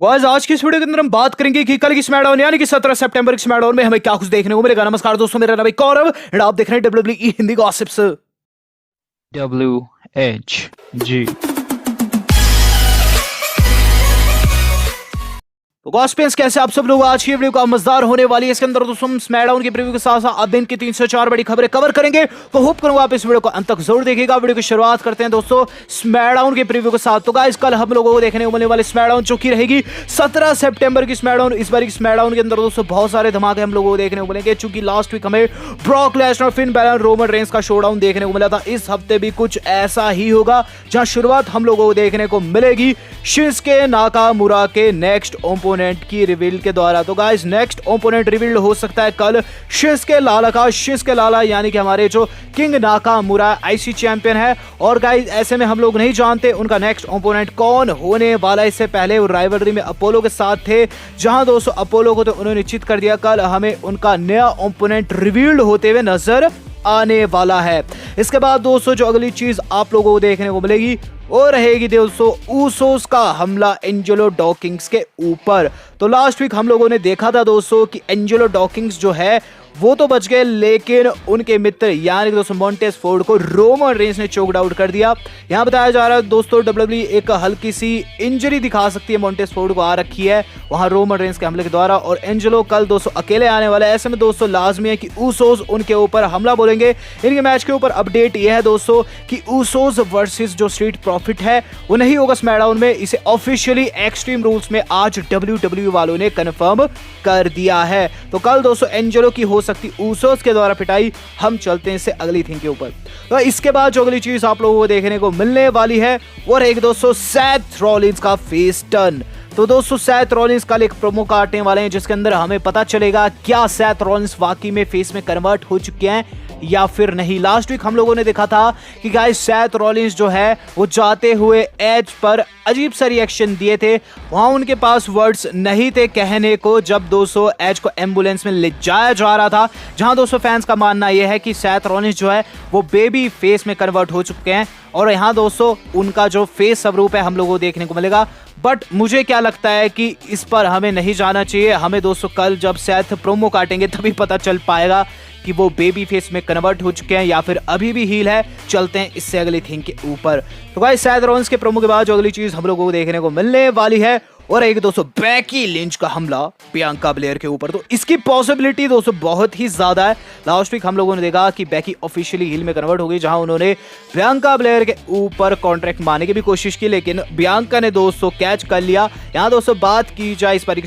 Guys आज की इस वीडियो के अंदर हम बात करेंगे कि कल की स्मैकडाउन यानी कि 17 सितंबर की स्मैकडाउन में हमें क्या कुछ देखने को मिलेगा। नमस्कार दोस्तों, मेरा नाम है गौरव एंड आप देख रहे हैं डब्ल्यूडब्ल्यूई हिंदी गॉसिप्स। WHG। तो गॉसिप्स कैसे आप सब लोग, आज की वीडियो का मजेदार होने वाली है। इसके अंदर दोस्तों हम स्मैकडाउन की प्रीव्यू के साथ साथ अब दिन की 3 से 4 बड़ी खबरें कवर करेंगे, तो होप करूंगा आप इस वीडियो को अंत तक जरूर देखिएगा। वीडियो की शुरुआत करते हैं दोस्तों स्मैकडाउन के प्रीव्यू के साथ। तो गाइस कल हम लोगों को देखने को मिलने वाली स्मैकडाउन जो की रहेगी 17 सितंबर की स्मैकडाउन। इस बार की स्मैकडाउन के अंदर दोस्तों बहुत सारे धमाके हम लोगों को देखने को मिलेंगे, चूंकि लास्ट वीक हमें Brock Lesnar, Finn Balor, Roman Reigns का शोडाउन देखने को मिला था। इस हफ्ते भी कुछ ऐसा ही होगा, जहां शुरुआत हम लोगों को देखने को मिलेगी शिंसुके नाकामुरा के नेक्स्ट ओपोनेंट की रिवील के द्वारा। तो गाइस नेक्स्ट ओपोनेंट रिवील हो सकता है कल शिंसुके लाला का। शिंसुके लाला यानी कि हमारे जो किंग नाकामुरा आईसी चैंपियन है, और गाइस ऐसे में हम लोग नहीं जानते उनका नेक्स्ट ओपोनेंट कौन होने वाला। इससे पहले वो राइवलरी में अपोलो के साथ थे, जहां दोस्तों अपोलो को तो उन्होंने निश्चित कर दिया। कल हमें उनका नया ओपोनेंट रिवील्ड होते हुए नजर आने वाला है। इसके बाद दोस्तों जो अगली चीज आप लोगों को देखने को मिलेगी वो रहेगी दोस्तों ऊसोस का हमला एंजेलो डॉकिंग्स के ऊपर। तो लास्ट वीक हम लोगों ने देखा था दोस्तों कि एंजेलो डॉकिंग्स जो है वो तो बच गए, लेकिन उनके मित्र यानी कि दोस्तों मॉन्टेज फोर्ड को रोमन रेंस ने चोकड आउट कर दिया। यहां बताया जा रहा है दोस्तों डब्ल्यूडब्ल्यूई एक हल्की सी इंजरी दिखा सकती है, मॉन्टेज फोर्ड को आ रखी है वहां रोमन रेंस के हमले के द्वारा, और एंजेलो कल दोस्तों अकेले आने वाला है। ऐसे में दोस्तों लाजमी है कि ऊसोस उनके ऊपर हमला बोलेंगे। इनके मैच के ऊपर अपडेट यह है दोस्तों कि ऊसोस वर्सेस जो स्ट्रीट प्रॉफिट है वो नहीं होगा स्मैकडाउन में। इसे ऑफिशियली एक्सट्रीम रूल्स में आज डब्ल्यूडब्ल्यूई वालों ने कंफर्म कर दिया है। तो कल दोस्तों एंजेलो की हो सकती ऊसोस के द्वारा पिटाई। हम चलते हैं इससे अगली थिंग के ऊपर। तो इसके बाद जो अगली चीज आप लोगों को देखने को मिलने वाली है वो रहेगी दोस्तों सेथ रॉलिंस का फेस टर्न। तो दोस्तों सेथ रॉलिंस कल एक प्रोमो काटने वाले हैं, जिसके अंदर हमें पता चलेगा क्या सेथ रॉलिंस वाकई में फेस में कन्वर्ट हो चुके हैं या फिर नहीं। लास्ट वीक हम लोगों ने देखा था कि गाइस सेथ रॉलिंस जो है वो जाते हुए एज पर अजीब सा रिएक्शन दिए थे। वहां उनके पास वर्ड्स नहीं थे कहने को, जब दोस्तों एज को एम्बुलेंस में ले जाया जा रहा था, जहां दोस्तों फैंस का मानना यह है कि सेथ रॉलिंस जो है वो बेबी फेस में कन्वर्ट हो चुके हैं, और यहाँ दोस्तों उनका जो फेस स्वरूप है हम लोगों को देखने को मिलेगा। बट मुझे क्या लगता है कि इस पर हमें नहीं जाना चाहिए। हमें दोस्तों कल जब सेथ प्रोमो काटेंगे तभी पता चल पाएगा कि वो बेबी फेस में कन्वर्ट हो चुके हैं या फिर अभी भी हील है। चलते हैं इससे अगली थिंग के ऊपर। तो गाइस सेथ रॉलिंस के प्रोमो के बाद जो अगली चीज हम लोगों को देखने को मिलने वाली है और एक दोस्तों बेकी लिंच का हमला बियांका ब्लेयर के ऊपर। तो इसकी पॉसिबिलिटी दोस्तों बहुत ही ज्यादा है। लास्ट वीक हम लोगों ने देखा कि बेकी ऑफिशियली हील में कन्वर्ट हो गई, जहां उन्होंने बियांका ब्लेयर के ऊपर कॉन्ट्रैक्ट मारने की भी कोशिश की, लेकिन बियांका ने दोस्तों कैच कर लिया। यहां दोस्तों बात की जाए इस बार की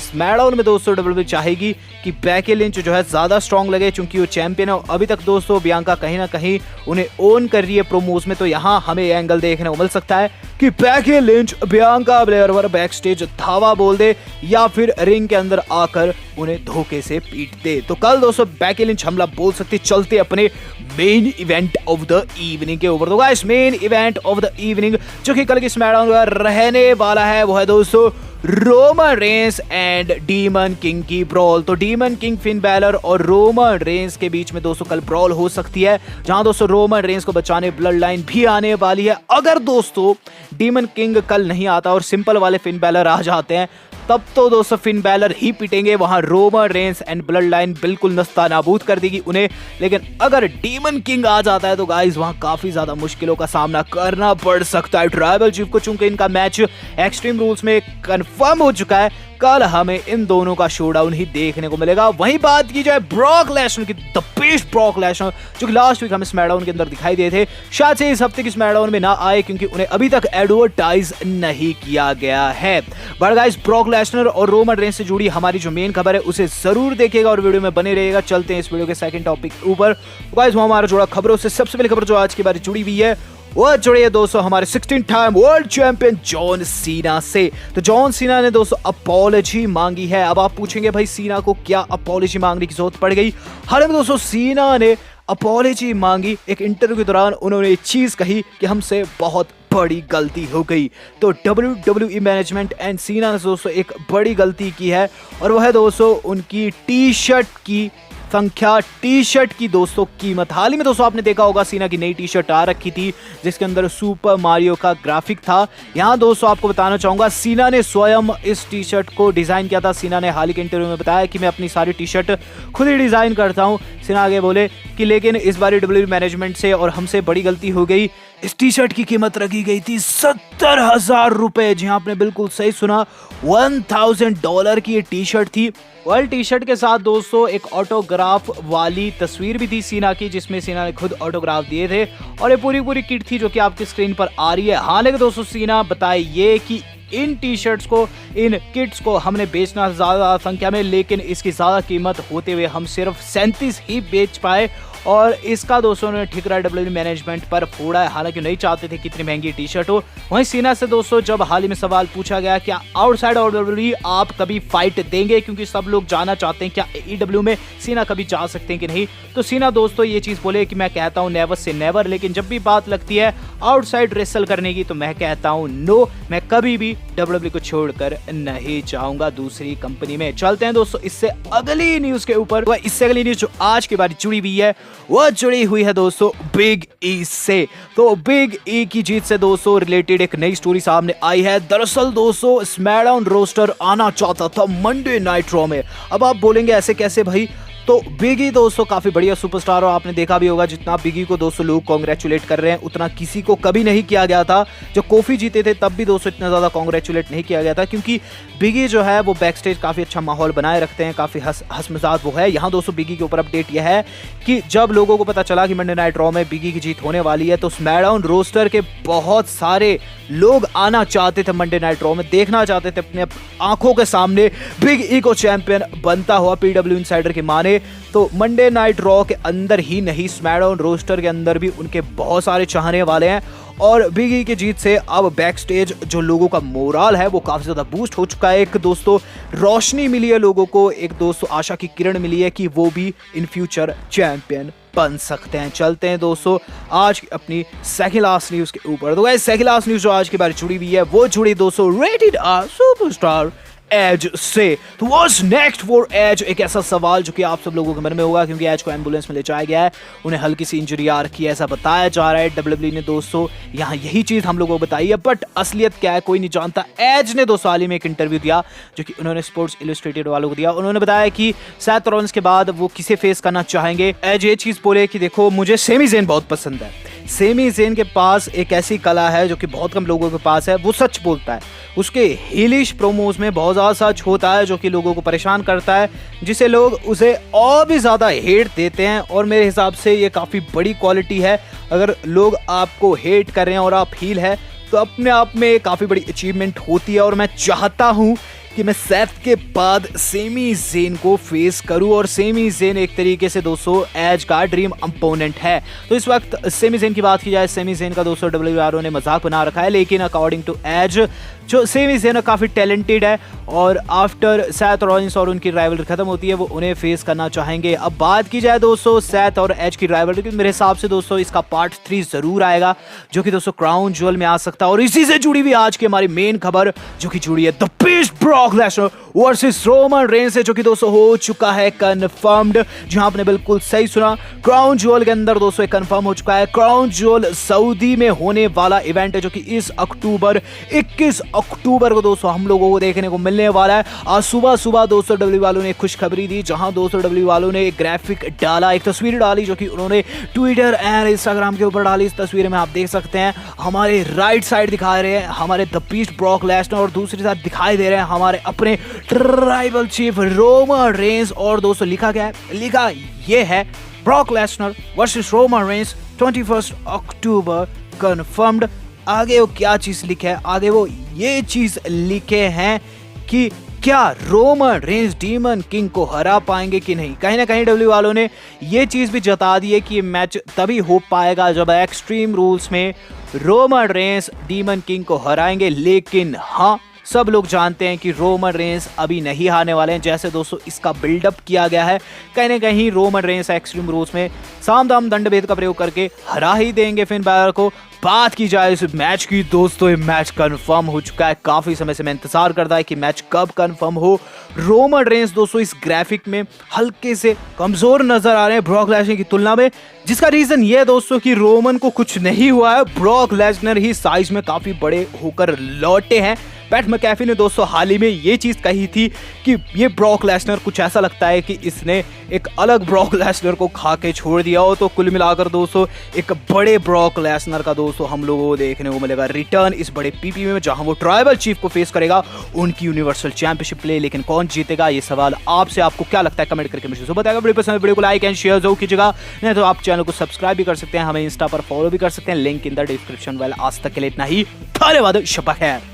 स्मैकडाउन में दोस्तों डब्ल्यूडब्ल्यूई चाहेगी कि बेकी लिंच जो है ज्यादा स्ट्रॉन्ग लगे, क्योंकि वो चैंपियन है। अभी तक दोस्तों बियांका कहीं ना कहीं उन्हें ओन कर रही है प्रोमोज में, तो यहाँ हमें एंगल देखने को मिल सकता है कि बेकी लिंच बियांका ब्लेयर पर बैक स्टेज धावा बोल दे या फिर रिंग के अंदर आकर उन्हें धोखे से पीट दे। तो कल दोस्तों बेकी लिंच हमला बोल सकती। चलते अपने main event of the evening के ऊपर। तो guys main event of the evening जो कि कल की स्मैकडाउन में रहने वाला है वो है दोस्तों Roman Reigns and demon king की ब्रॉल। तो डीमन किंग, फिन बैलर और रोमन रेंस के बीच में दोस्तों कल ब्रॉल हो सकती है, जहां दोस्तों रोमन रेंस को बचाने ब्लड लाइन भी आने वाली है। अगर दोस्तों डीमन किंग कल नहीं आता और सिंपल वाले फिन बैलर आ जाते हैं, तब तो दोस्तों फिन बैलर ही पिटेंगे, वहां Roman Reigns and blood line बिल्कुल नस्ता नाबूद कर देगी उन्हें। लेकिन अगर डीमन किंग आ जाता है तो गाइस वहां काफी ज्यादा मुश्किलों का सामना करना पड़ सकता है ट्राइबल चीफ को, चूंकि इनका मैच एक्सट्रीम रूल्स में कंफर्म हो चुका है। कल हमें इन दोनों का शोडाउन ही देखने को मिलेगा। वहीं बात की जाए ब्रॉक लेसनर की, द बेस्ट ब्रॉक लेसनर, जो कि लास्ट वीक हमें स्मैकडाउन के अंदर दिखाई दिए थे, शायद से इस हफ्ते की स्मैकडाउन में ना आए क्योंकि उन्हें अभी तक एडवर्टाइज नहीं किया गया है। बट गाइस ब्रॉक लेसनर और रोमन रेंस से जुड़ी हमारी जो मेन खबर है उसे जरूर देखिएगा और वीडियो में बने रहिएगा। चलते हैं इस वीडियो के सेकंड टॉपिक के ऊपर। गाइस वो हमारा जुड़ा खबरों से सबसे पहली खबर जो आज की बारी जुड़ी हुई है वो जुड़ी है दोस्तों हमारे 16 time world champion John Cena से। तो जॉन सीना ने दोस्तों अपॉलॉजी मांगी है। अब आप पूछेंगे भाई सीना को क्या अपॉलॉजी मांगने की जरूरत पड़ गई? हालांकि दोस्तों सीना ने अपॉलॉजी मांगी, एक इंटरव्यू के दौरान उन्होंने एक चीज कही कि हमसे बहुत बड़ी गलती हो गई। तो WWE मैनेजमेंट एंड सीना ने दोस्तों एक बड़ी गलती की है, और वह है दोस्तों उनकी टी शर्ट की संख्या टी शर्ट की दोस्तों कीमत। हाल ही में दोस्तों आपने देखा होगा सीना की नई टी शर्ट आ रखी थी जिसके अंदर सुपर मारियो का ग्राफिक था। यहाँ दोस्तों आपको बताना चाहूंगा सीना ने स्वयं इस टी शर्ट को डिजाइन किया था। सीना ने हाल ही के इंटरव्यू में बताया कि मैं अपनी सारी टी शर्ट खुद ही डिजाइन करता हूँ। सीना आगे बोले कि लेकिन इस बार डब्ल्यूडब्ल्यूई मैनेजमेंट से और हमसे बड़ी गलती हो गई। इस टी शर्ट की कीमत रखी गई थी 70,000 रुपए। जी हाँ, आपने बिल्कुल सही सुना, $1,000 की ये टी शर्ट थी। वर्ल्ड टी शर्ट के साथ दोस्तों एक ऑटोग्राफ वाली तस्वीर भी थी सीना की, जिसमें सीना ने खुद ऑटोग्राफ दिए थे और ये पूरी किट थी जो कि आपकी स्क्रीन पर आ रही है। हालांकि दोस्तों सीना बताए ये कि इन टी शर्ट्स को, इन किट्स को हमने बेचना ज्यादा संख्या में, लेकिन इसकी ज्यादा कीमत होते हुए हम सिर्फ 37 ही बेच पाए और इसका दोस्तों ने ठिकरा डब्ल्यूडब्ल्यूई मैनेजमेंट पर फोड़ा है। हालांकि नहीं चाहते थे कितनी महंगी टी शर्ट हो। वहीं सीना से दोस्तों जब हाल ही में सवाल पूछा गया क्या आउटसाइड डब्ल्यूडब्ल्यूई आप कभी फाइट देंगे, क्योंकि सब लोग जानना चाहते हैं क्या AEW में सीना कभी जा सकते हैं कि नहीं, तो सीना दोस्तों ये चीज बोले कि मैं कहता हूँ नेवर से नेवर, लेकिन जब भी बात लगती है आउटसाइड रेसल करने की तो मैं कहता हूँ नो, मैं कभी भी डब्ल्यूडब्ल्यूई को छोड़कर नहीं चाहूंगा दूसरी कंपनी में। चलते हैं दोस्तों इससे अगली न्यूज के ऊपर। इससे अगली न्यूज जो आज की बारी जुड़ी हुई है वो जुड़ी हुई है दोस्तों बिग ई से। तो बिग ई की जीत से दोस्तों रिलेटेड एक नई स्टोरी सामने आई है। दरअसल दोस्तों स्मैकडाउन रोस्टर आना चाहता था मंडे नाइट रॉ में। अब आप बोलेंगे ऐसे कैसे भाई, तो बिगी दोस्तों काफी बढ़िया सुपरस्टार, और आपने देखा भी होगा जितना बिगी को दोस्तों लोग कांग्रेचुलेट कर रहे हैं उतना किसी को कभी नहीं किया गया था। जो कोफी जीते थे तब भी दोस्तों इतना ज्यादा कांग्रेचुलेट नहीं किया गया था, क्योंकि बिगी जो है वो बैक स्टेज काफी अच्छा माहौल बनाए रखते हैं, काफी हंस मजाक वो है। यहाँ दोस्तों बिगी के ऊपर अपडेट यह है कि जब लोगों को पता चला कि मंडे नाइट रॉ में बिगी की जीत होने वाली है तो स्मैकडाउन रोस्टर के बहुत सारे लोग आना चाहते थे मंडे नाइट रॉ में, देखना चाहते थे अपने आंखों के सामने बिग ई को चैंपियन बनता हुआ। PW इनसाइडर की माने तो मंडे नाइट रॉ के अंदर ही नहीं स्मैकडाउन रोस्टर के अंदर भी उनके बहुत सारे चाहने वाले हैं, और बिग ई की जीत से अब बैक स्टेज जो लोगों का मोराल है वो काफी ज्यादा बूस्ट हो चुका है। एक दोस्तों रोशनी मिली है लोगों को, एक दोस्तों आशा की किरण मिली है कि वो भी इन फ्यूचर चैंपियन बन सकते हैं। चलते हैं दोस्तों आज अपनी सेकंड लास्ट न्यूज के ऊपर। तो सेकंड लास्ट न्यूज जो आज की बारी जुड़ी हुई है वो जुड़ी दोस्तों रेटेड आर सुपरस्टार एज से। तो व्हाट्स नेक्स्ट फॉर एज, एक ऐसा सवाल जो कि आप सब लोगों के मन में होगा, क्योंकि एज को एम्बुलेंस में ले जाया गया है, उन्हें हल्की सी इंजरी आ रखी है ऐसा बताया जा रहा है। डब्ल्यूडब्ल्यूई ने दोस्तों यहाँ यही चीज हम लोगों को बताई है, बट असलियत क्या है कोई नहीं जानता। एज ने दोस्तों हाल ही में एक इंटरव्यू दिया जो कि उन्होंने स्पोर्ट्स इलस्ट्रेटेड वालों को दिया। उन्होंने बताया कि सेथ रॉलिंस के बाद वो किसे फेस करना चाहेंगे। एज ये चीज बोले कि देखो मुझे सेमी ज़ेन बहुत पसंद है, सेमी ज़ेन के पास एक ऐसी कला है जो कि बहुत कम लोगों के पास है, वो सच बोलता है, उसके हिलिश प्रोमोज में बहुत ज़्यादा सच होता है जो कि लोगों को परेशान करता है, जिसे लोग उसे और भी ज़्यादा हेट देते हैं। और मेरे हिसाब से ये काफ़ी बड़ी क्वालिटी है। अगर लोग आपको हेट कर रहे हैं और आप हील है तो अपने आप में काफ़ी बड़ी अचीवमेंट होती है, और मैं चाहता हूँ कि मैं सेथ के बाद सेमी ज़ेन को फेस करूं, और सेमी ज़ेन एक तरीके से दोस्तों एज का ड्रीम अपोनेंट है। तो इस वक्त सेमी ज़ेन की बात की जाए, सेमी ज़ेन का दोस्तों WRO ने मजाक बना रखा है, लेकिन अकॉर्डिंग टू एज जो सेमी ज़ेन काफ़ी टैलेंटेड है, और आफ्टर सेथ रॉलिंस और उनकी राइवलरी खत्म होती है वो उन्हें फेस करना चाहेंगे। अब बात की जाए दोस्तों सेथ और एज की राइवलरी, मेरे हिसाब से दोस्तों इसका पार्ट 3 जरूर आएगा जो कि दोस्तों क्राउन ज्वेल में आ सकता है। और इसी से जुड़ी हुई आज की हमारी मेन खबर जो कि जुड़ी है the beast Brock Lesnar versus Roman Reigns से, जो कि दोस्तों हो चुका है कंफर्म्ड। जहां आपने बिल्कुल सही सुना, क्राउन ज्वेल के अंदर दोस्तों कंफर्म हो चुका है। क्राउन ज्वेल सऊदी में होने वाला इवेंट है जो कि इस 21 अक्टूबर को दोस्तों हम लोगों को देखने को मिलने वाला है। आज सुबह दोस्तों डब्ल्यू वालों ने खुशखबरी दी, जहां दोस्तों डब्ल्यू वालों ने एक ग्राफिक डाला, एक तस्वीर डाली जो कि उन्होंने ट्विटर एंड इंस्टाग्राम के ऊपर डाली। इस तस्वीर में आप देख सकते हैं हमारे राइट साइड दिखा रहे हैं हमारे द बीस्ट ब्रॉक लेसनर, और दूसरी साइड दिखाई दे रहे हैं हमारे अपने ट्राइबल चीफ रोमन रेंस। और दोस्तों लिखा ये है Brock Lesnar versus Roman Reigns 21 अक्टूबर कंफर्म्ड। आगे वो क्या चीज लिखे है, आगे वो ये चीज लिखे हैं कि क्या रोमन रेंस डीमन किंग को हरा पाएंगे कि नहीं। कहीं ना कहीं डब्ल्यू वालों ने ये चीज भी जता दी है कि ये मैच तभी हो पाएगा जब एक्सट्रीम रूल्स में रोमन रेंस डीमन किंग को हराएंगे। लेकिन हाँ, सब लोग जानते हैं कि रोमन रेंस अभी नहीं हारने वाले हैं। जैसे दोस्तों इसका बिल्डअप किया गया है, कहीं ना कहीं रोमन रेंस एक्सट्रीम रूल्स में साम दाम दंड भेद का प्रयोग करके हरा ही देंगे फिन बैलर को। बात की जाए इस मैच की दोस्तों, ये मैच कंफर्म हो चुका है। काफी समय से मैं इंतजार करता है कि मैच कब कंफर्म हो। रोमन रेंस दोस्तों इस ग्राफिक में हल्के से कमजोर नजर आ रहे हैं ब्रॉक लेसनर की तुलना में, जिसका रीजन ये है दोस्तों कि रोमन को कुछ नहीं हुआ है, ब्रॉक लेसनर ही साइज में काफी बड़े होकर लौटे हैं। पैट मैकैफी ने दोस्तों हाल ही में ये चीज कही थी कि ये ब्रॉक लेसनर कुछ ऐसा लगता है कि इसने एक अलग ब्रॉक लेसनर को खा के छोड़ दिया हो। तो कुल मिलाकर दोस्तों एक बड़े ब्रॉक लेसनर का दोस्तों हम लोगों को देखने को मिलेगा रिटर्न इस बड़े पीपी में, जहां वो ट्राइबल चीफ को फेस करेगा उनकी यूनिवर्सल चैंपियनशिप प्ले। लेकिन कौन जीतेगा ये सवाल आपसे, आपको क्या लगता है कमेंट करके मुझे जरूर बताएगा। वीडियो पसंद वीडियो को लाइक एंड शेयर जरूर कीजिएगा, नहीं तो आप चैनल को सब्सक्राइब भी कर सकते हैं, हमें इंस्टा पर फॉलो भी कर सकते हैं, link in the description. Well आज तक के लिए इतना ही, धन्यवाद, शब्बा खैर।